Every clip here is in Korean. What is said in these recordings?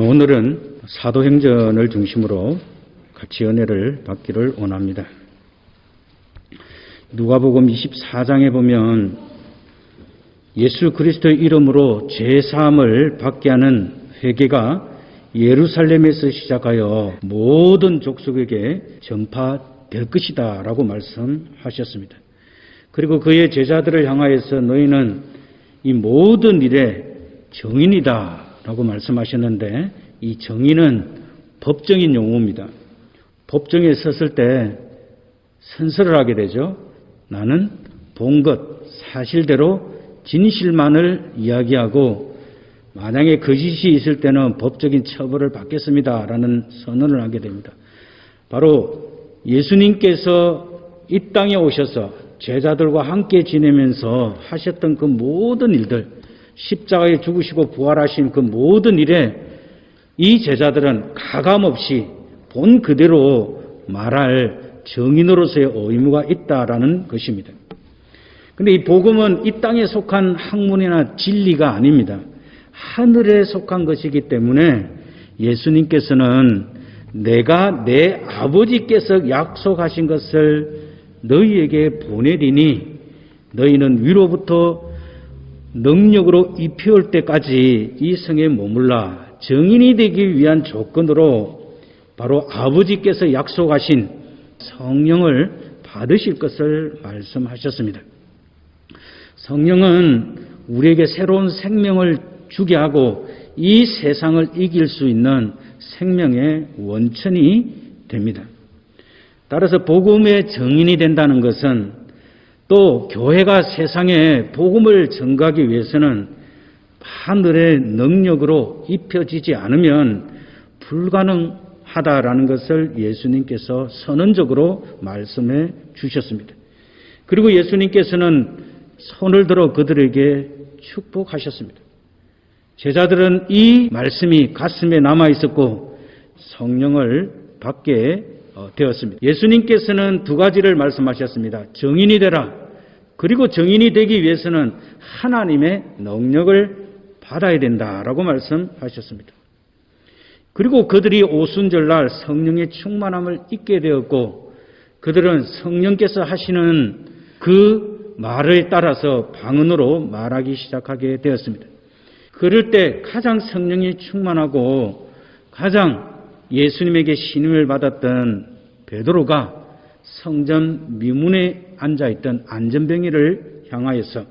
오늘은 사도행전을 중심으로 같이 은혜를 받기를 원합니다. 누가복음 24장에 보면 예수 그리스도의 이름으로 죄사함을 받게 하는 회개가 예루살렘에서 시작하여 모든 족속에게 전파될 것이다 라고 말씀하셨습니다. 그리고 그의 제자들을 향하여서 너희는 이 모든 일의 정인이다 라고 말씀하셨는데, 이 정인은 법정인 용어입니다. 법정에 섰을 때 선서를 하게 되죠. 나는 본 것, 사실대로 진실만을 이야기하고 만약에 거짓이 있을 때는 법적인 처벌을 받겠습니다 라는 선언을 하게 됩니다. 바로 예수님께서 이 땅에 오셔서 제자들과 함께 지내면서 하셨던 그 모든 일들, 십자가에 죽으시고 부활하신 그 모든 일에 이 제자들은 가감없이 본 그대로 말할 정인으로서의 의무가 있다라는 것입니다. 그런데 이 복음은 이 땅에 속한 학문이나 진리가 아닙니다. 하늘에 속한 것이기 때문에 예수님께서는 내가 내 아버지께서 약속하신 것을 너희에게 보내리니 너희는 위로부터 능력으로 입혀올 때까지 이 성에 머물라. 정인이 되기 위한 조건으로 바로 아버지께서 약속하신 성령을 받으실 것을 말씀하셨습니다. 성령은 우리에게 새로운 생명을 주게 하고 이 세상을 이길 수 있는 생명의 원천이 됩니다. 따라서 복음의 정인이 된다는 것은 또 교회가 세상에 복음을 전가하기 위해서는 하늘의 능력으로 입혀지지 않으면 불가능하다라는 것을 예수님께서 선언적으로 말씀해 주셨습니다. 그리고 예수님께서는 손을 들어 그들에게 축복하셨습니다. 제자들은 이 말씀이 가슴에 남아 있었고 성령을 받게 되었습니다. 예수님께서는 두 가지를 말씀하셨습니다. 정인이 되라. 그리고 정인이 되기 위해서는 하나님의 능력을 받아야 된다라고 말씀하셨습니다. 그리고 그들이 오순절날 성령의 충만함을 입게 되었고 그들은 성령께서 하시는 그 말에 따라서 방언으로 말하기 시작하게 되었습니다. 그럴 때 가장 성령이 충만하고 가장 예수님에게 신임을 받았던 베드로가 성전 미문에 앉아있던 안전병이를 향하여서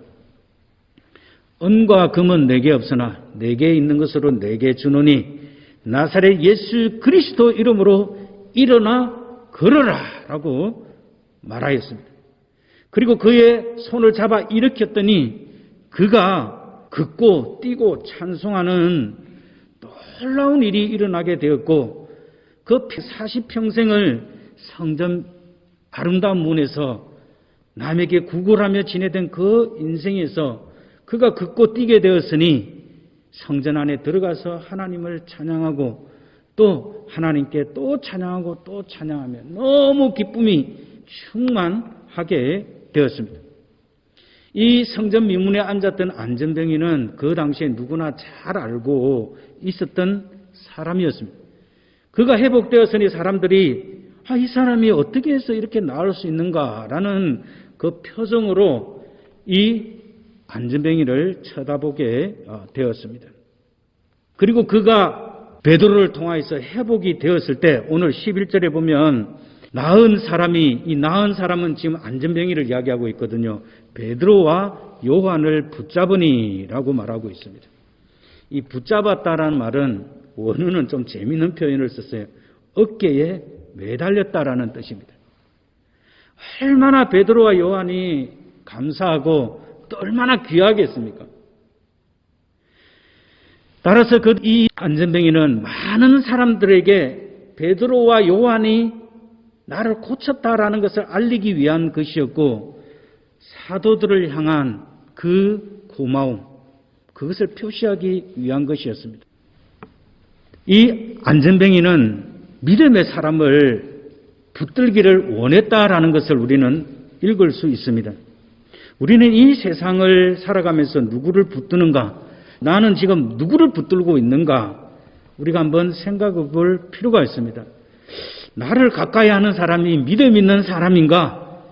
은과 금은 내게 없으나 내게 있는 것으로 내게 주노니 나사렛 예수 그리스도 이름으로 일어나 걸어라 라고 말하였습니다. 그리고 그의 손을 잡아 일으켰더니 그가 걷고 뛰고 찬송하는 놀라운 일이 일어나게 되었고 그 40평생을 성전 아름다운 문에서 남에게 구걸하며 지내던 그 인생에서 그가 걷고 뛰게 되었으니 성전 안에 들어가서 하나님을 찬양하고 또 하나님께 또 찬양하고 또 찬양하며 너무 기쁨이 충만하게 되었습니다. 이 성전 미문에 앉았던 안전병이는 그 당시에 누구나 잘 알고 있었던 사람이었습니다. 그가 회복되었으니 사람들이 이 사람이 어떻게 해서 이렇게 나을 수 있는가라는 그 표정으로 이 안전병이를 쳐다보게 되었습니다. 그리고 그가 베드로를 통하여서 회복이 되었을 때 오늘 11절에 보면 나은 사람은 지금 안전병이를 이야기하고 있거든요. 베드로와 요한을 붙잡으니라고 말하고 있습니다. 이 붙잡았다라는 말은 원어는 좀 재미있는 표현을 썼어요. 어깨에 매달렸다라는 뜻입니다. 얼마나 베드로와 요한이 감사하고 또 얼마나 귀하겠습니까? 따라서 이 안전병이는 많은 사람들에게 베드로와 요한이 나를 고쳤다라는 것을 알리기 위한 것이었고 사도들을 향한 그 고마움, 그것을 표시하기 위한 것이었습니다. 이 안전병이는 믿음의 사람을 붙들기를 원했다라는 것을 우리는 읽을 수 있습니다. 우리는 이 세상을 살아가면서 누구를 붙드는가? 나는 지금 누구를 붙들고 있는가? 우리가 한번 생각해 볼 필요가 있습니다. 나를 가까이 하는 사람이 믿음 있는 사람인가?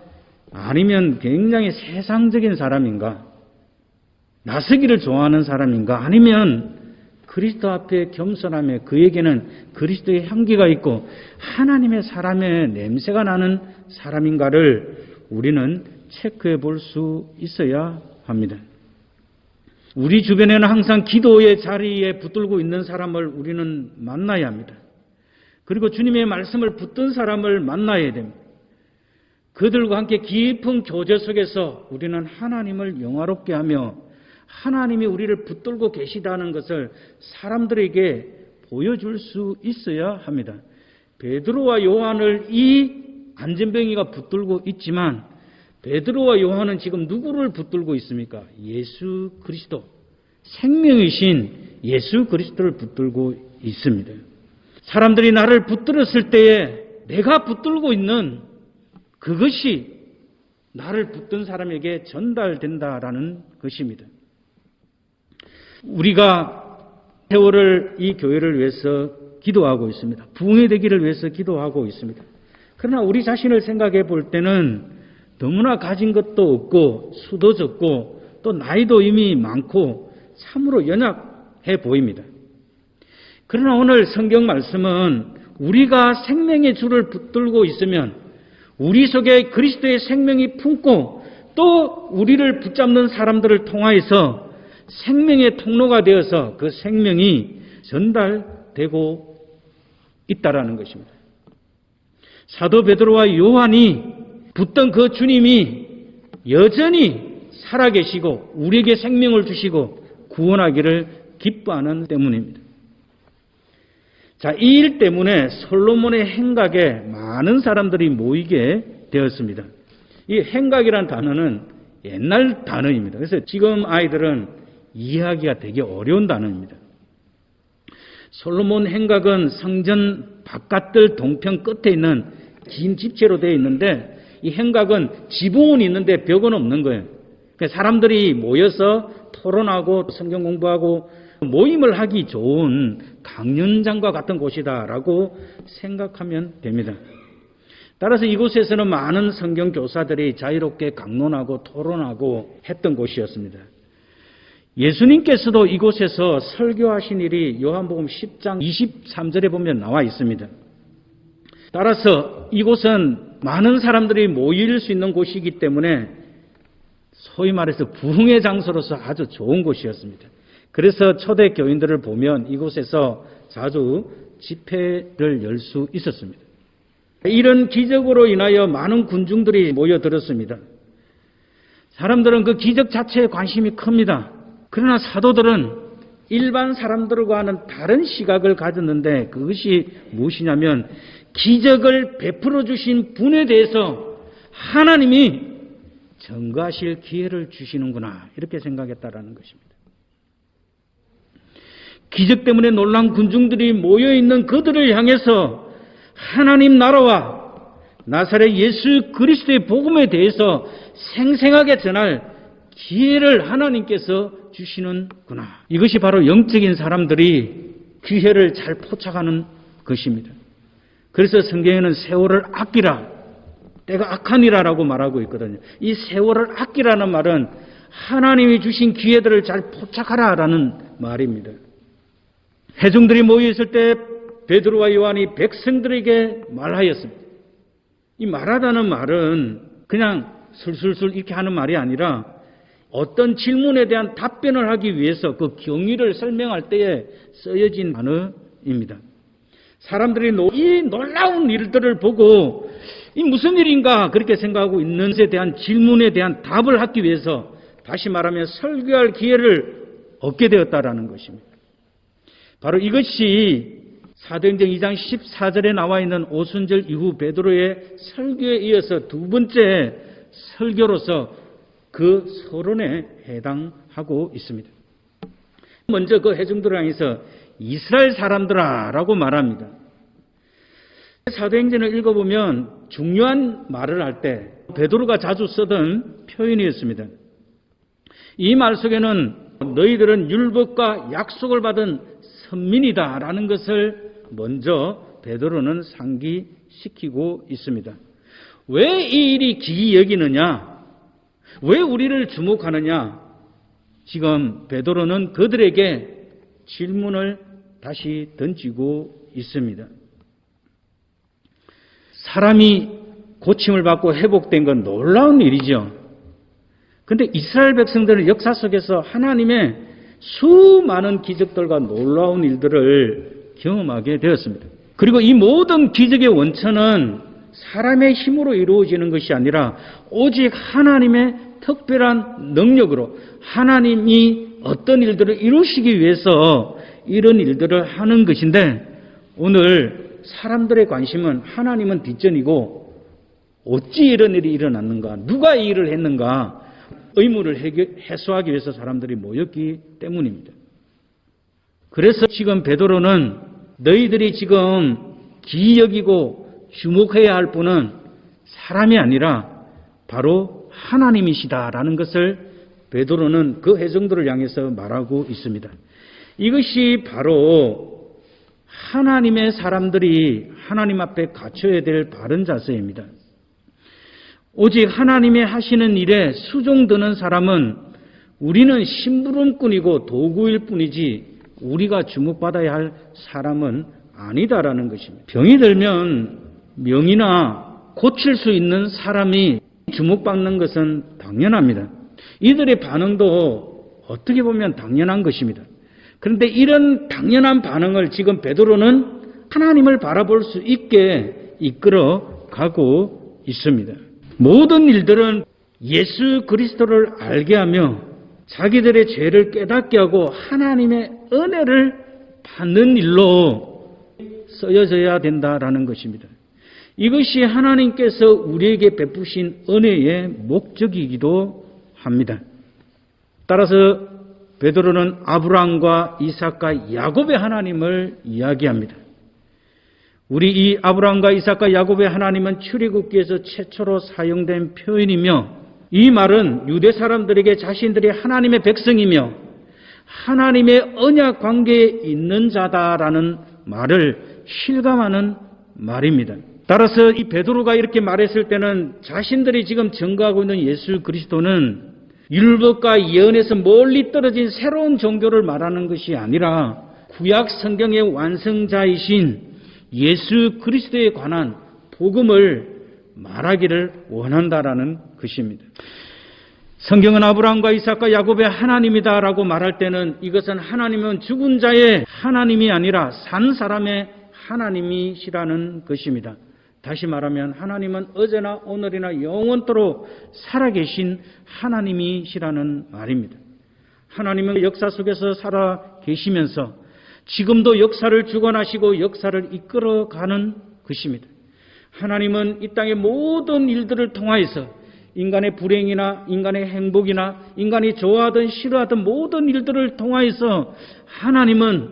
아니면 굉장히 세상적인 사람인가? 나서기를 좋아하는 사람인가? 아니면 그리스도 앞에 겸손하며 그에게는 그리스도의 향기가 있고 하나님의 사람의 냄새가 나는 사람인가를 우리는 체크해 볼 수 있어야 합니다. 우리 주변에는 항상 기도의 자리에 붙들고 있는 사람을 우리는 만나야 합니다. 그리고 주님의 말씀을 붙든 사람을 만나야 됩니다. 그들과 함께 깊은 교제 속에서 우리는 하나님을 영화롭게 하며 하나님이 우리를 붙들고 계시다는 것을 사람들에게 보여줄 수 있어야 합니다. 베드로와 요한을 이 안전뱅이가 붙들고 있지만 베드로와 요한은 지금 누구를 붙들고 있습니까? 예수 그리스도, 생명이신 예수 그리스도를 붙들고 있습니다. 사람들이 나를 붙들었을 때에 내가 붙들고 있는 그것이 나를 붙든 사람에게 전달된다라는 것입니다. 우리가 세월을 이 교회를 위해서 기도하고 있습니다. 부흥이 되기를 위해서 기도하고 있습니다. 그러나 우리 자신을 생각해 볼 때는 너무나 가진 것도 없고 수도 적고 또 나이도 이미 많고 참으로 연약해 보입니다. 그러나 오늘 성경 말씀은 우리가 생명의 주를 붙들고 있으면 우리 속에 그리스도의 생명이 품고 또 우리를 붙잡는 사람들을 통하여서 생명의 통로가 되어서 그 생명이 전달되고 있다라는 것입니다. 사도 베드로와 요한이 붙던 그 주님이 여전히 살아계시고 우리에게 생명을 주시고 구원하기를 기뻐하는 때문입니다. 자, 이 일 때문에 솔로몬의 행각에 많은 사람들이 모이게 되었습니다. 이 행각이라는 단어는 옛날 단어입니다. 그래서 지금 아이들은 이해하기가 되게 어려운 단어입니다. 솔로몬 행각은 성전 바깥들 동편 끝에 있는 긴 집체로 되어 있는데 이 행각은 지붕은 있는데 벽은 없는 거예요. 그러니까 사람들이 모여서 토론하고 성경 공부하고 모임을 하기 좋은 강연장과 같은 곳이다라고 생각하면 됩니다. 따라서 이곳에서는 많은 성경 교사들이 자유롭게 강론하고 토론하고 했던 곳이었습니다. 예수님께서도 이곳에서 설교하신 일이 요한복음 10장 23절에 보면 나와 있습니다. 따라서 이곳은 많은 사람들이 모일 수 있는 곳이기 때문에 소위 말해서 부흥의 장소로서 아주 좋은 곳이었습니다. 그래서 초대 교인들을 보면 이곳에서 자주 집회를 열 수 있었습니다. 이런 기적으로 인하여 많은 군중들이 모여들었습니다. 사람들은 그 기적 자체에 관심이 큽니다. 그러나 사도들은 일반 사람들과는 다른 시각을 가졌는데 그것이 무엇이냐면 기적을 베풀어 주신 분에 대해서 하나님이 증거하실 기회를 주시는구나 이렇게 생각했다라는 것입니다. 기적 때문에 놀란 군중들이 모여있는 그들을 향해서 하나님 나라와 나사렛 예수 그리스도의 복음에 대해서 생생하게 전할 기회를 하나님께서 주시는구나. 이것이 바로 영적인 사람들이 기회를 잘 포착하는 것입니다. 그래서 성경에는 세월을 아끼라, 때가 악하니라라고 말하고 있거든요. 이 세월을 아끼라는 말은 하나님이 주신 기회들을 잘 포착하라라는 말입니다. 회중들이 모여있을 때 베드로와 요한이 백성들에게 말하였습니다. 이 말하다는 말은 그냥 술술술 이렇게 하는 말이 아니라 어떤 질문에 대한 답변을 하기 위해서 그 경위를 설명할 때에 쓰여진 단어입니다. 사람들이 이 놀라운 일들을 보고 이 무슨 일인가 그렇게 생각하고 있는 것에 대한 질문에 대한 답을 하기 위해서 다시 말하면 설교할 기회를 얻게 되었다라는 것입니다. 바로 이것이 사도행전 2장 14절에 나와 있는 오순절 이후 베드로의 설교에 이어서 두 번째 설교로서 그 서론에 해당하고 있습니다. 먼저 그 회중들을 향해서 이스라엘 사람들아 라고 말합니다. 사도행전을 읽어보면 중요한 말을 할 때 베드로가 자주 쓰던 표현이었습니다. 이 말 속에는 너희들은 율법과 약속을 받은 선민이다라는 것을 먼저 베드로는 상기시키고 있습니다. 왜 이 일이 기이 여기느냐? 왜 우리를 주목하느냐? 지금 베드로는 그들에게 질문을 다시 던지고 있습니다. 사람이 고침을 받고 회복된 건 놀라운 일이죠. 그런데 이스라엘 백성들은 역사 속에서 하나님의 수많은 기적들과 놀라운 일들을 경험하게 되었습니다. 그리고 이 모든 기적의 원천은 사람의 힘으로 이루어지는 것이 아니라 오직 하나님의 특별한 능력으로 하나님이 어떤 일들을 이루시기 위해서 이런 일들을 하는 것인데, 오늘 사람들의 관심은 하나님은 뒷전이고 어찌 이런 일이 일어났는가, 누가 이 일을 했는가, 의문을 해소하기 위해서 사람들이 모였기 때문입니다. 그래서 지금 베드로는 너희들이 지금 기이 여기고 주목해야 할 분은 사람이 아니라 바로 하나님이시다라는 것을 베드로는 그 회중들을 향해서 말하고 있습니다. 이것이 바로 하나님의 사람들이 하나님 앞에 갖춰야 될 바른 자세입니다. 오직 하나님의 하시는 일에 수종드는 사람은 우리는 심부름꾼이고 도구일 뿐이지 우리가 주목받아야 할 사람은 아니다라는 것입니다. 병이 들면 명의나 고칠 수 있는 사람이 주목받는 것은 당연합니다. 이들의 반응도 어떻게 보면 당연한 것입니다. 그런데 이런 당연한 반응을 지금 베드로는 하나님을 바라볼 수 있게 이끌어 가고 있습니다. 모든 일들은 예수 그리스도를 알게 하며 자기들의 죄를 깨닫게 하고 하나님의 은혜를 받는 일로 쓰여져야 된다라는 것입니다. 이것이 하나님께서 우리에게 베푸신 은혜의 목적이기도 합니다. 따라서 베드로는 아브라함과 이삭과 야곱의 하나님을 이야기합니다. 우리 이 아브라함과 이삭과 야곱의 하나님은 출애굽기에서 최초로 사용된 표현이며, 이 말은 유대 사람들에게 자신들이 하나님의 백성이며 하나님의 언약 관계에 있는 자다라는 말을 실감하는 말입니다. 따라서 이 베드로가 이렇게 말했을 때는 자신들이 지금 증거하고 있는 예수 그리스도는 율법과 예언에서 멀리 떨어진 새로운 종교를 말하는 것이 아니라 구약 성경의 완성자이신 예수 그리스도에 관한 복음을 말하기를 원한다라는 것입니다. 성경은 아브라함과 이삭과 야곱의 하나님이다라고 말할 때는 이것은 하나님은 죽은 자의 하나님이 아니라 산 사람의 하나님이시라는 것입니다. 다시 말하면 하나님은 어제나 오늘이나 영원토록 살아계신 하나님이시라는 말입니다. 하나님은 역사 속에서 살아 계시면서 지금도 역사를 주관하시고 역사를 이끌어가는 것입니다. 하나님은 이 땅의 모든 일들을 통하여서 인간의 불행이나 인간의 행복이나 인간이 좋아하든 싫어하든 모든 일들을 통하여서 하나님은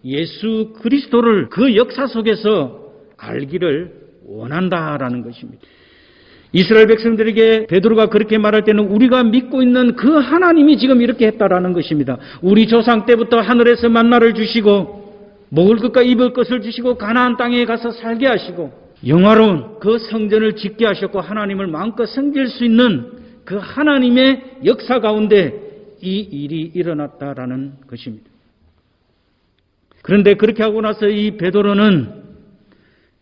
예수 그리스도를 그 역사 속에서 알기를 원한다라는 것입니다. 이스라엘 백성들에게 베드로가 그렇게 말할 때는 우리가 믿고 있는 그 하나님이 지금 이렇게 했다라는 것입니다. 우리 조상 때부터 하늘에서 만나를 주시고 먹을 것과 입을 것을 주시고 가나안 땅에 가서 살게 하시고 영화로운 그 성전을 짓게 하셨고 하나님을 마음껏 섬길 수 있는 그 하나님의 역사 가운데 이 일이 일어났다라는 것입니다. 그런데 그렇게 하고 나서 이 베드로는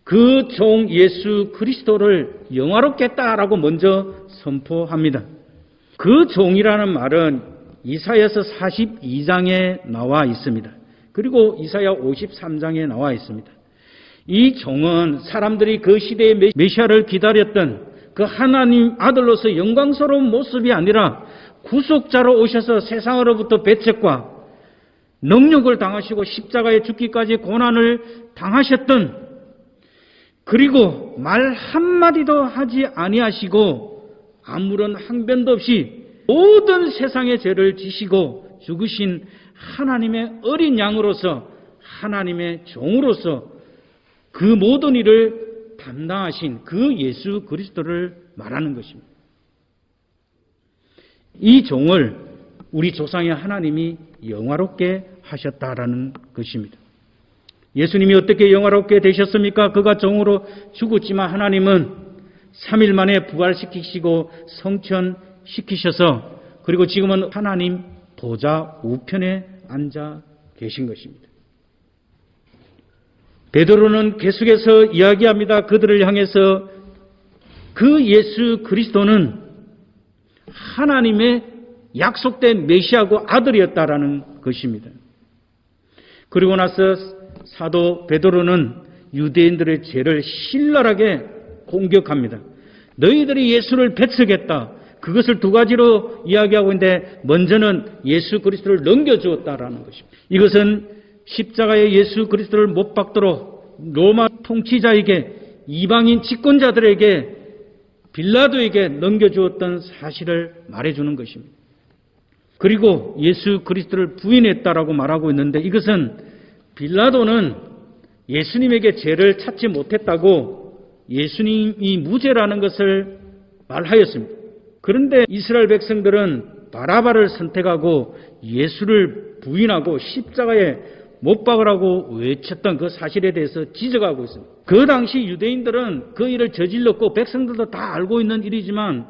그 종 예수 그리스도를 영화롭게 했다라고 먼저 선포합니다. 그 종이라는 말은 이사야서 42장에 나와 있습니다. 그리고 이사야 53장에 나와 있습니다. 이 종은 사람들이 그 시대의 메시아를 기다렸던 그 하나님 아들로서 영광스러운 모습이 아니라 구속자로 오셔서 세상으로부터 배척과 능욕을 당하시고 십자가에 죽기까지 고난을 당하셨던, 그리고 말 한마디도 하지 아니하시고 아무런 항변도 없이 모든 세상의 죄를 지시고 죽으신 하나님의 어린 양으로서 하나님의 종으로서 그 모든 일을 담당하신 그 예수 그리스도를 말하는 것입니다. 이 종을 우리 조상의 하나님이 영화롭게 하셨다라는 것입니다. 예수님이 어떻게 영화롭게 되셨습니까? 그가 종으로 죽었지만 하나님은 3일 만에 부활시키시고 성천시키셔서 그리고 지금은 하나님 보좌 우편에 앉아 계신 것입니다. 베드로는 계속해서 이야기합니다. 그들을 향해서 그 예수 그리스도는 하나님의 약속된 메시아고 아들이었다라는 것입니다. 그리고 나서 사도 베드로는 유대인들의 죄를 신랄하게 공격합니다. 너희들이 예수를 배척했다. 그것을 두 가지로 이야기하고 있는데 먼저는 예수 그리스도를 넘겨주었다라는 것입니다. 이것은 십자가에 예수 그리스도를 못 박도록 로마 통치자에게 이방인 집권자들에게 빌라도에게 넘겨주었던 사실을 말해주는 것입니다. 그리고 예수 그리스도를 부인했다라고 말하고 있는데 이것은 빌라도는 예수님에게 죄를 찾지 못했다고 예수님이 무죄라는 것을 말하였습니다. 그런데 이스라엘 백성들은 바라바를 선택하고 예수를 부인하고 십자가에 못 박으라고 외쳤던 그 사실에 대해서 지적하고 있습니다. 그 당시 유대인들은 그 일을 저질렀고 백성들도 다 알고 있는 일이지만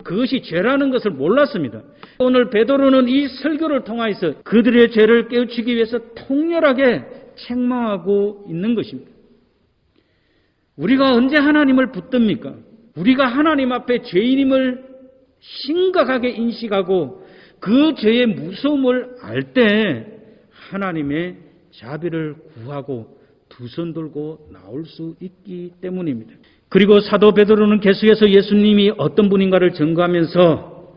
그것이 죄라는 것을 몰랐습니다. 오늘 베드로는 이 설교를 통해서 그들의 죄를 깨우치기 위해서 통렬하게 책망하고 있는 것입니다. 우리가 언제 하나님을 붙듭니까? 우리가 하나님 앞에 죄인임을 심각하게 인식하고 그 죄의 무서움을 알 때 하나님의 자비를 구하고 두 손 들고 나올 수 있기 때문입니다. 그리고 사도 베드로는 계속해서 예수님이 어떤 분인가를 증거하면서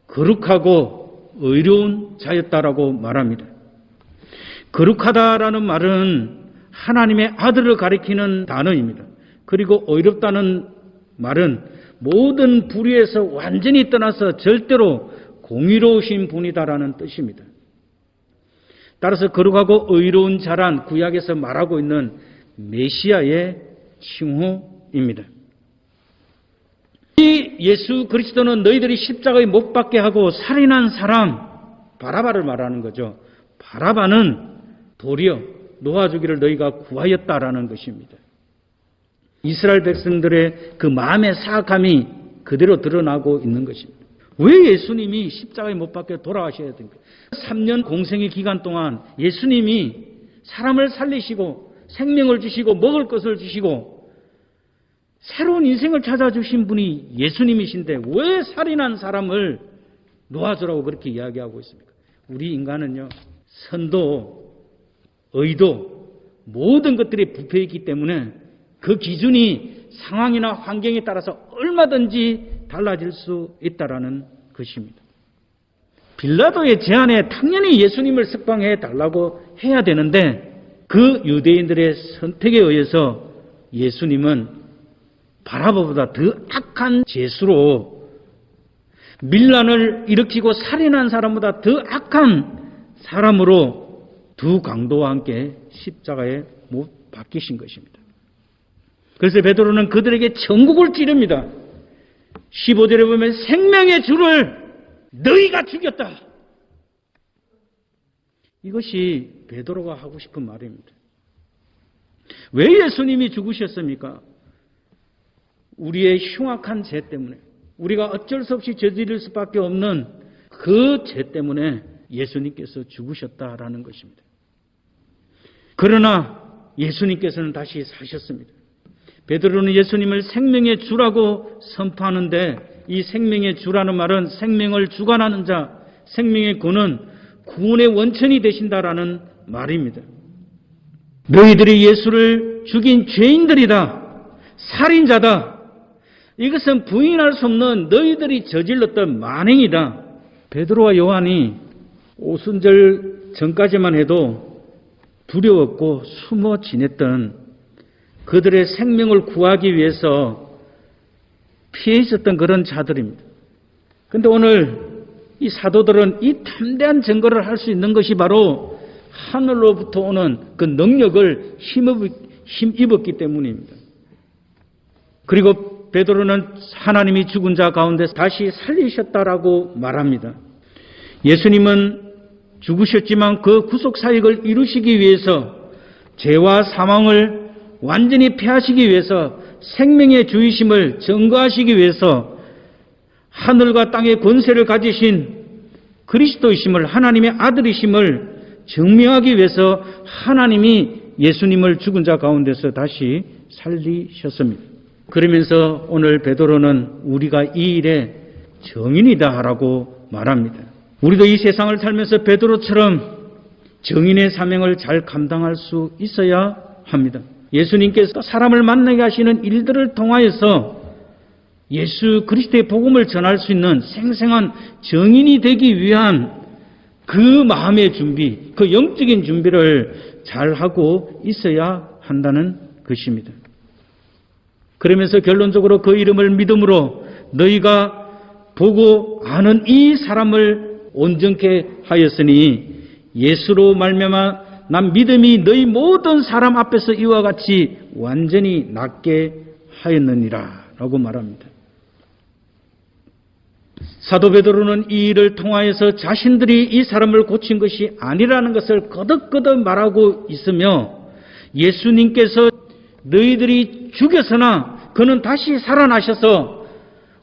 거룩하고 의로운 자였다라고 말합니다. 거룩하다라는 말은 하나님의 아들을 가리키는 단어입니다. 그리고 의롭다는 말은 모든 불의에서 완전히 떠나서 절대로 공의로우신 분이다라는 뜻입니다. 따라서 거룩하고 의로운 자란 구약에서 말하고 있는 메시아의 칭호입니다. 이 예수 그리스도는 너희들이 십자가에 못 박게 하고 살인한 사람 바라바를 말하는 거죠. 바라바는 도리어 놓아주기를 너희가 구하였다라는 것입니다. 이스라엘 백성들의 그 마음의 사악함이 그대로 드러나고 있는 것입니다. 왜 예수님이 십자가에 못 박혀 돌아가셔야 됩니까? 3년 공생의 기간 동안 예수님이 사람을 살리시고 생명을 주시고 먹을 것을 주시고 새로운 인생을 찾아주신 분이 예수님이신데 왜 살인한 사람을 놓아주라고 그렇게 이야기하고 있습니까? 우리 인간은요, 선도, 의도 모든 것들이 부패했기 때문에 그 기준이 상황이나 환경에 따라서 얼마든지 달라질 수 있다라는 것입니다. 빌라도의 제안에 당연히 예수님을 석방해 달라고 해야 되는데 그 유대인들의 선택에 의해서 예수님은 바라바보다 더 악한 죄수로 밀란을 일으키고 살인한 사람보다 더 악한 사람으로 두 강도와 함께 십자가에 못 박히신 것입니다. 그래서 베드로는 그들에게 전국을 찌릅니다. 15절에 보면 생명의 주를 너희가 죽였다. 이것이 베드로가 하고 싶은 말입니다. 왜 예수님이 죽으셨습니까? 우리의 흉악한 죄 때문에, 우리가 어쩔 수 없이 저지를 수밖에 없는 그 죄 때문에 예수님께서 죽으셨다라는 것입니다. 그러나 예수님께서는 다시 사셨습니다. 베드로는 예수님을 생명의 주라고 선포하는데 이 생명의 주라는 말은 생명을 주관하는 자, 생명의 구는 구원의 원천이 되신다라는 말입니다. 너희들이 예수를 죽인 죄인들이다, 살인자다. 이것은 부인할 수 없는 너희들이 저질렀던 만행이다. 베드로와 요한이 오순절 전까지만 해도 두려웠고 숨어 지냈던 그들의 생명을 구하기 위해서 피해 있었던 그런 자들입니다. 그런데 오늘 이 사도들은 이 담대한 증거를 할 수 있는 것이 바로 하늘로부터 오는 그 능력을 힘입었기 때문입니다. 그리고 베드로는 하나님이 죽은 자 가운데 다시 살리셨다라고 말합니다. 예수님은 죽으셨지만 그 구속 사역을 이루시기 위해서 죄와 사망을 완전히 패하시기 위해서 생명의 주이심을 증거하시기 위해서 하늘과 땅의 권세를 가지신 그리스도이심을, 하나님의 아들이심을 증명하기 위해서 하나님이 예수님을 죽은 자 가운데서 다시 살리셨습니다. 그러면서 오늘 베드로는 우리가 이 일의 증인이다라고 말합니다. 우리도 이 세상을 살면서 베드로처럼 증인의 사명을 잘 감당할 수 있어야 합니다. 예수님께서 사람을 만나게 하시는 일들을 통하여서 예수 그리스도의 복음을 전할 수 있는 생생한 증인이 되기 위한 그 마음의 준비, 그 영적인 준비를 잘 하고 있어야 한다는 것입니다. 그러면서 결론적으로 그 이름을 믿음으로 너희가 보고 아는 이 사람을 온전케 하였으니 예수로 말미암아 난 믿음이 너희 모든 사람 앞에서 이와 같이 완전히 낫게 하였느니라 라고 말합니다. 사도 베드로는 이 일을 통하여서 자신들이 이 사람을 고친 것이 아니라는 것을 거듭거듭 말하고 있으며 예수님께서 너희들이 죽였으나 그는 다시 살아나셔서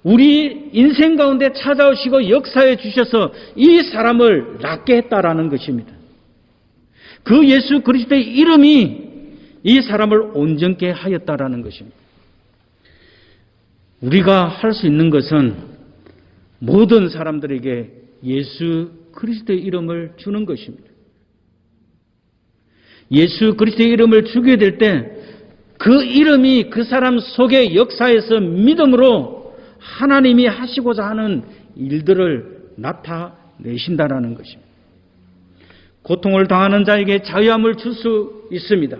우리 인생 가운데 찾아오시고 역사해 주셔서 이 사람을 낫게 했다라는 것입니다. 그 예수 그리스도의 이름이 이 사람을 온전케 하였다라는 것입니다. 우리가 할 수 있는 것은 모든 사람들에게 예수 그리스도의 이름을 주는 것입니다. 예수 그리스도의 이름을 주게 될 때 그 이름이 그 사람 속의 역사에서 믿음으로 하나님이 하시고자 하는 일들을 나타내신다라는 것입니다. 고통을 당하는 자에게 자유함을 줄 수 있습니다.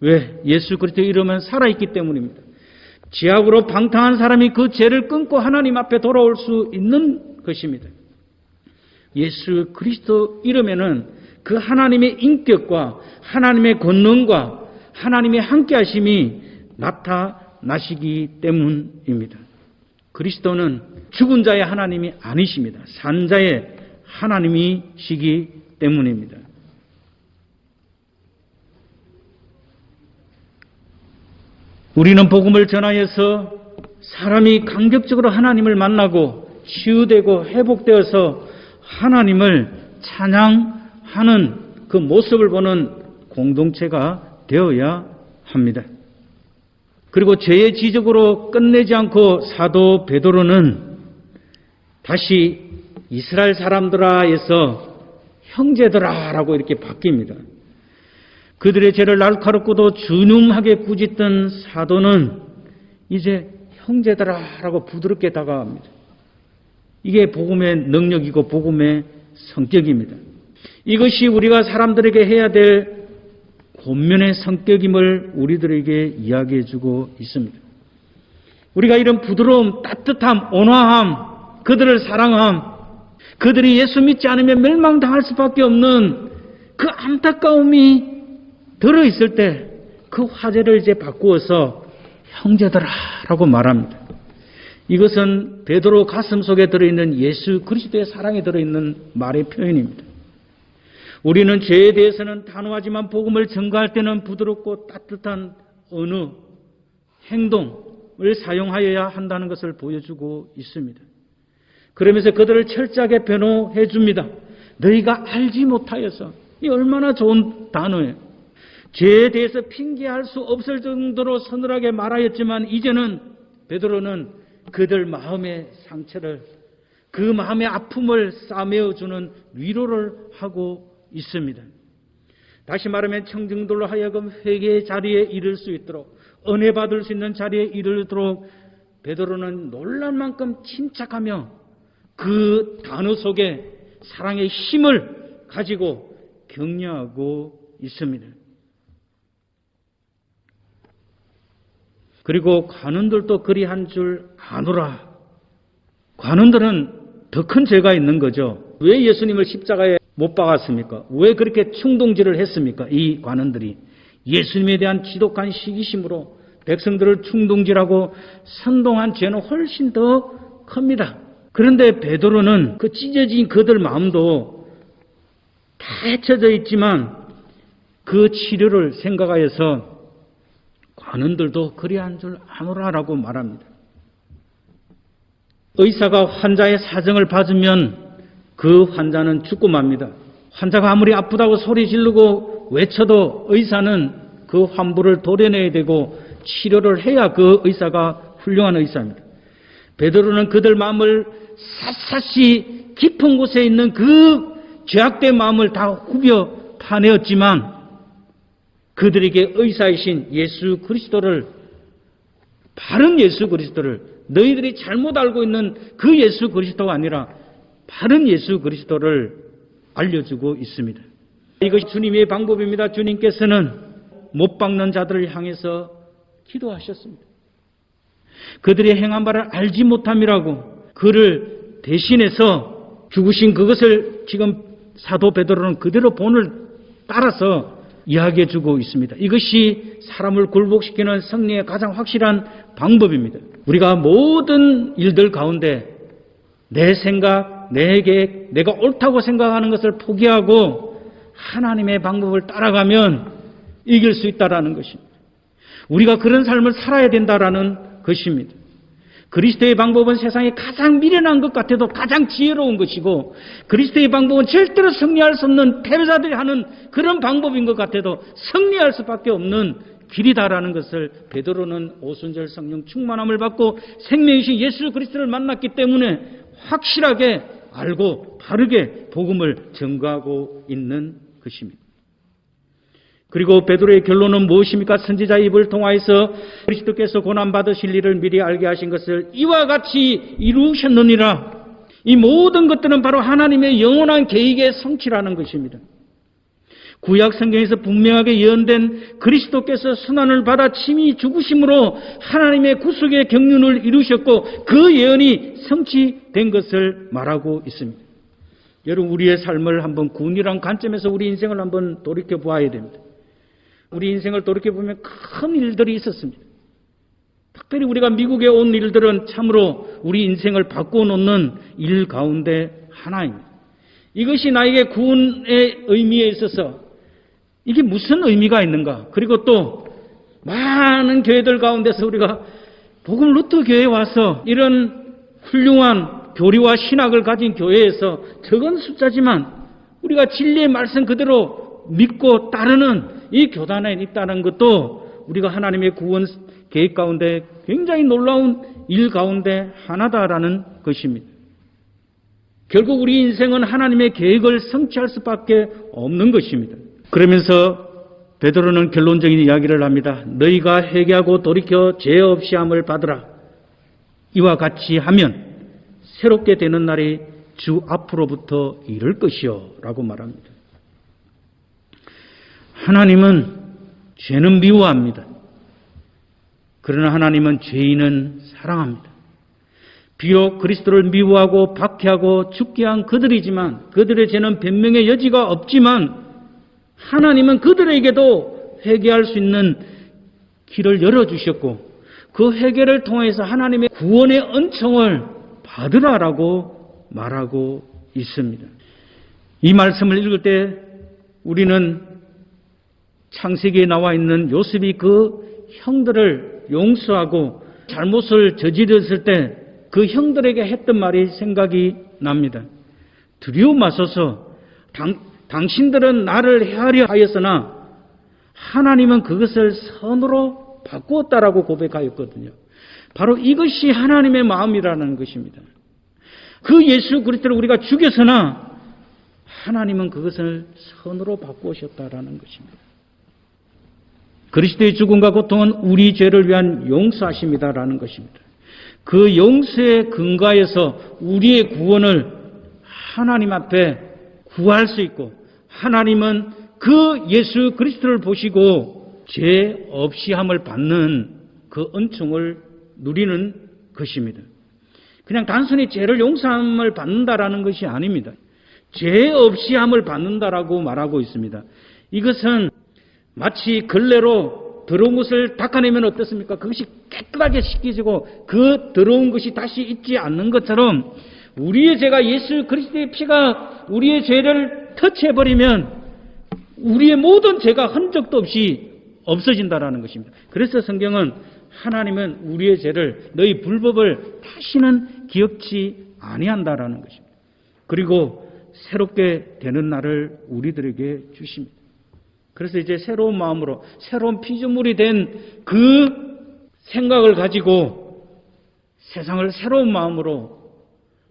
왜? 예수 그리스도의 이름은 살아있기 때문입니다. 죄악으로 방탕한 사람이 그 죄를 끊고 하나님 앞에 돌아올 수 있는 것입니다. 예수 그리스도 이름에는 그 하나님의 인격과 하나님의 권능과 하나님의 함께하심이 나타나시기 때문입니다. 그리스도는 죽은 자의 하나님이 아니십니다. 산 자의 하나님이시기 때문입니다. 우리는 복음을 전하여서 사람이 감격적으로 하나님을 만나고 치유되고 회복되어서 하나님을 찬양하는 그 모습을 보는 공동체가 되어야 합니다. 그리고 죄의 지적으로 끝내지 않고 사도 베드로는 다시 이스라엘 사람들아에서 형제들아라고 이렇게 바뀝니다. 그들의 죄를 날카롭고도 준엄하게 꾸짖던 사도는 이제 형제들아라고 부드럽게 다가갑니다. 이게 복음의 능력이고 복음의 성격입니다. 이것이 우리가 사람들에게 해야 될 권면의 성격임을 우리들에게 이야기해 주고 있습니다. 우리가 이런 부드러움, 따뜻함, 온화함, 그들을 사랑함, 그들이 예수 믿지 않으면 멸망당할 수밖에 없는 그 안타까움이 들어있을 때 그 화제를 이제 바꾸어서 형제들아라고 말합니다. 이것은 베드로 가슴 속에 들어있는 예수 그리스도의 사랑에 들어있는 말의 표현입니다. 우리는 죄에 대해서는 단호하지만 복음을 전가할 때는 부드럽고 따뜻한 언어, 행동을 사용하여야 한다는 것을 보여주고 있습니다. 그러면서 그들을 철저하게 변호해 줍니다. 너희가 알지 못하여서. 이 얼마나 좋은 단어예요. 죄에 대해서 핑계할 수 없을 정도로 서늘하게 말하였지만 이제는 베드로는 그들 마음의 상처를, 그 마음의 아픔을 싸매어주는 위로를 하고 있습니다. 다시 말하면 청중들로 하여금 회개의 자리에 이를 수 있도록, 은혜 받을 수 있는 자리에 이르도록 베드로는 놀랄 만큼 침착하며 그 단어 속에 사랑의 힘을 가지고 격려하고 있습니다. 그리고 관원들도 그리한 줄 아노라. 관원들은 더 큰 죄가 있는 거죠. 왜 예수님을 십자가에 못 박았습니까? 왜 그렇게 충동질을 했습니까? 이 관원들이 예수님에 대한 지독한 시기심으로 백성들을 충동질하고 선동한 죄는 훨씬 더 큽니다. 그런데 베드로는 그 찢어진 그들 마음도 다 헤쳐져 있지만 그 치료를 생각하여서 관원들도 그리한 줄 아노라라고 말합니다. 의사가 환자의 사정을 봐주면 그 환자는 죽고 맙니다. 환자가 아무리 아프다고 소리 지르고 외쳐도 의사는 그 환부를 도려내야 되고 치료를 해야 그 의사가 훌륭한 의사입니다. 베드로는 그들 마음을 샅샅이 깊은 곳에 있는 그 죄악된 마음을 다 후벼 파내었지만 그들에게 의사이신 예수 그리스도를, 바른 예수 그리스도를, 너희들이 잘못 알고 있는 그 예수 그리스도가 아니라 바른 예수 그리스도를 알려주고 있습니다. 이것이 주님의 방법입니다. 주님께서는 못 박는 자들을 향해서 기도하셨습니다. 그들이 행한 바를 알지 못함이라고 그를 대신해서 죽으신 그것을 지금 사도 베드로는 그대로 본을 따라서 이야기해 주고 있습니다. 이것이 사람을 굴복시키는 승리의 가장 확실한 방법입니다. 우리가 모든 일들 가운데 내 생각, 내 계획, 내가 옳다고 생각하는 것을 포기하고 하나님의 방법을 따라가면 이길 수 있다라는 것입니다. 우리가 그런 삶을 살아야 된다라는 것입니다. 그리스도의 방법은 세상에 가장 미련한 것 같아도 가장 지혜로운 것이고, 그리스도의 방법은 절대로 승리할 수 없는 패배자들이 하는 그런 방법인 것 같아도 승리할 수밖에 없는 길이다라는 것을 베드로는 오순절 성령 충만함을 받고 생명이신 예수 그리스도를 만났기 때문에 확실하게 알고 바르게 복음을 전가하고 있는 것입니다. 그리고 베드로의 결론은 무엇입니까? 선지자의 입을 통하여서 그리스도께서 고난받으실 일을 미리 알게 하신 것을 이와 같이 이루셨느니라. 이 모든 것들은 바로 하나님의 영원한 계획의 성취라는 것입니다. 구약 성경에서 분명하게 예언된 그리스도께서 순환을 받아 친히 죽으심으로 하나님의 구속의 경륜을 이루셨고 그 예언이 성취된 것을 말하고 있습니다. 여러분, 우리의 삶을 한번 구원이라는 관점에서 우리 인생을 한번 돌이켜 보아야 됩니다. 우리 인생을 돌이켜보면 큰 일들이 있었습니다. 특별히 우리가 미국에 온 일들은 참으로 우리 인생을 바꿔놓는 일 가운데 하나입니다. 이것이 나에게 구원의 의미에 있어서 이게 무슨 의미가 있는가? 그리고 또 많은 교회들 가운데서 우리가 복음 루트 교회에 와서 이런 훌륭한 교리와 신학을 가진 교회에서 적은 숫자지만 우리가 진리의 말씀 그대로 믿고 따르는 이 교단에 있다는 것도 우리가 하나님의 구원 계획 가운데 굉장히 놀라운 일 가운데 하나다라는 것입니다. 결국 우리 인생은 하나님의 계획을 성취할 수밖에 없는 것입니다. 그러면서 베드로는 결론적인 이야기를 합니다. 너희가 회개하고 돌이켜 죄 없이 함을 받으라. 이와 같이 하면 새롭게 되는 날이 주 앞으로부터 이를 것이요 라고 말합니다. 하나님은 죄는 미워합니다. 그러나 하나님은 죄인은 사랑합니다. 비록 그리스도를 미워하고 박해하고 죽게 한 그들이지만 그들의 죄는 변명의 여지가 없지만 하나님은 그들에게도 회개할 수 있는 길을 열어주셨고 그 회개를 통해서 하나님의 구원의 은총을 받으라라고 말하고 있습니다. 이 말씀을 읽을 때 우리는 창세기에 나와 있는 요셉이 그 형들을 용서하고 잘못을 저질렀을 때 그 형들에게 했던 말이 생각이 납니다. 두려워 마소서. 당신들은 나를 해하려 하였으나 하나님은 그것을 선으로 바꾸었다라고 고백하였거든요. 바로 이것이 하나님의 마음이라는 것입니다. 그 예수 그리스도를 우리가 죽여서나 하나님은 그것을 선으로 바꾸셨다라는 것입니다. 그리스도의 죽음과 고통은 우리 죄를 위한 용서하심이다라는 것입니다. 그 용서의 근거에서 우리의 구원을 하나님 앞에 구할 수 있고 하나님은 그 예수 그리스도를 보시고 죄 없이 함을 받는 그 은총을 누리는 것입니다. 그냥 단순히 죄를 용서함을 받는다라는 것이 아닙니다. 죄 없이 함을 받는다라고 말하고 있습니다. 이것은 마치 걸레로 더러운 것을 닦아내면 어떻습니까? 그것이 깨끗하게 씻겨지고 그 더러운 것이 다시 있지 않는 것처럼 우리의 죄가 예수 그리스도의 피가 우리의 죄를 터치해버리면 우리의 모든 죄가 흔적도 없이 없어진다라는 것입니다. 그래서 성경은 하나님은 우리의 죄를, 너희 불법을 다시는 기억지 아니한다라는 것입니다. 그리고 새롭게 되는 날을 우리들에게 주십니다. 그래서 이제 새로운 마음으로, 새로운 피조물이 된 그 생각을 가지고 세상을 새로운 마음으로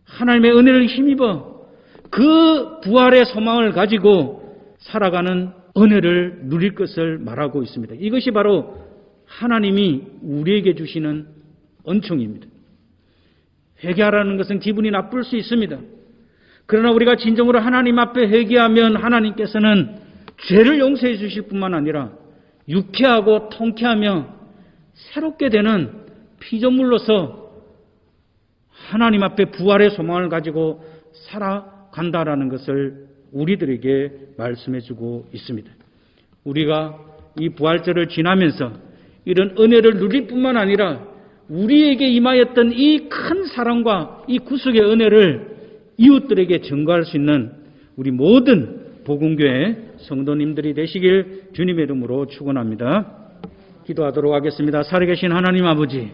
하나님의 은혜를 힘입어 그 부활의 소망을 가지고 살아가는 은혜를 누릴 것을 말하고 있습니다. 이것이 바로 하나님이 우리에게 주시는 은총입니다. 회개하라는 것은 기분이 나쁠 수 있습니다. 그러나 우리가 진정으로 하나님 앞에 회개하면 하나님께서는 죄를 용서해 주실 뿐만 아니라 유쾌하고 통쾌하며 새롭게 되는 피조물로서 하나님 앞에 부활의 소망을 가지고 살아간다라는 것을 우리들에게 말씀해 주고 있습니다. 우리가 이 부활절을 지나면서 이런 은혜를 누릴 뿐만 아니라 우리에게 임하였던 이 큰 사랑과 이 구속의 은혜를 이웃들에게 전가할 수 있는 우리 모든 복음교회 성도님들이 되시길 주님의 이름으로 축원합니다. 기도하도록 하겠습니다. 살아계신 하나님 아버지,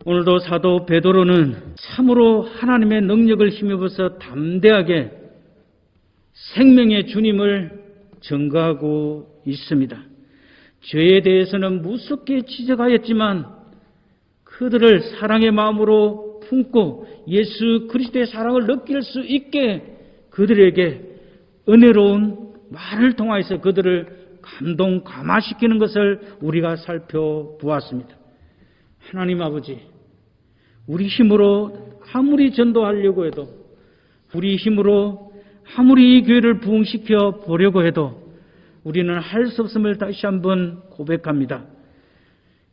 오늘도 사도 베드로는 참으로 하나님의 능력을 힘입어서 담대하게 생명의 주님을 전가하고 있습니다. 죄에 대해서는 무섭게 지적하였지만 그들을 사랑의 마음으로 품고 예수 그리스도의 사랑을 느낄 수 있게 그들에게 은혜로운 말을 통하여서 그들을 감화시키는 것을 우리가 살펴보았습니다. 하나님 아버지, 우리 힘으로 아무리 전도하려고 해도, 우리 힘으로 아무리 이 교회를 부흥시켜 보려고 해도 우리는 할 수 없음을 다시 한번 고백합니다.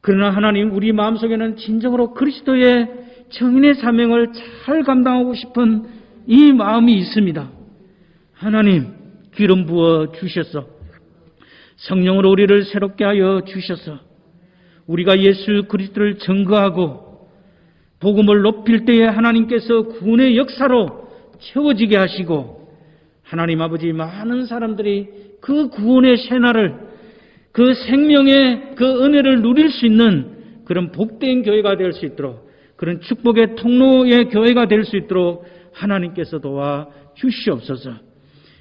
그러나 하나님, 우리 마음속에는 진정으로 그리스도의 정인의 사명을 잘 감당하고 싶은 이 마음이 있습니다. 하나님, 기름 부어 주셔서 성령으로 우리를 새롭게 하여 주셔서 우리가 예수 그리스도를 증거하고 복음을 높일 때에 하나님께서 구원의 역사로 채워지게 하시고, 하나님 아버지, 많은 사람들이 그 구원의 새날을, 그 생명의 그 은혜를 누릴 수 있는 그런 복된 교회가 될 수 있도록, 그런 축복의 통로의 교회가 될 수 있도록 하나님께서 도와 주시옵소서.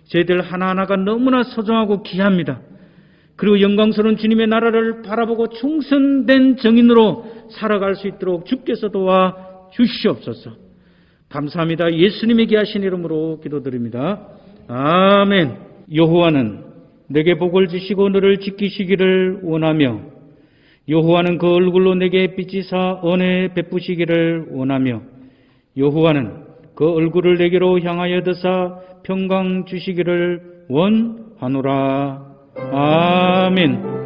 저희들 하나하나가 너무나 소중하고 귀합니다. 그리고 영광스러운 주님의 나라를 바라보고 충성된 정인으로 살아갈 수 있도록 주께서 도와 주시옵소서. 감사합니다. 예수님의 귀하신 이름으로 기도드립니다. 아멘. 여호와는 내게 복을 주시고 너를 지키시기를 원하며, 여호와는 그 얼굴로 내게 비치사 은혜 베푸시기를 원하며, 여호와는 그 얼굴을 내게로 향하여 드사 평강 주시기를 원하노라. 아멘.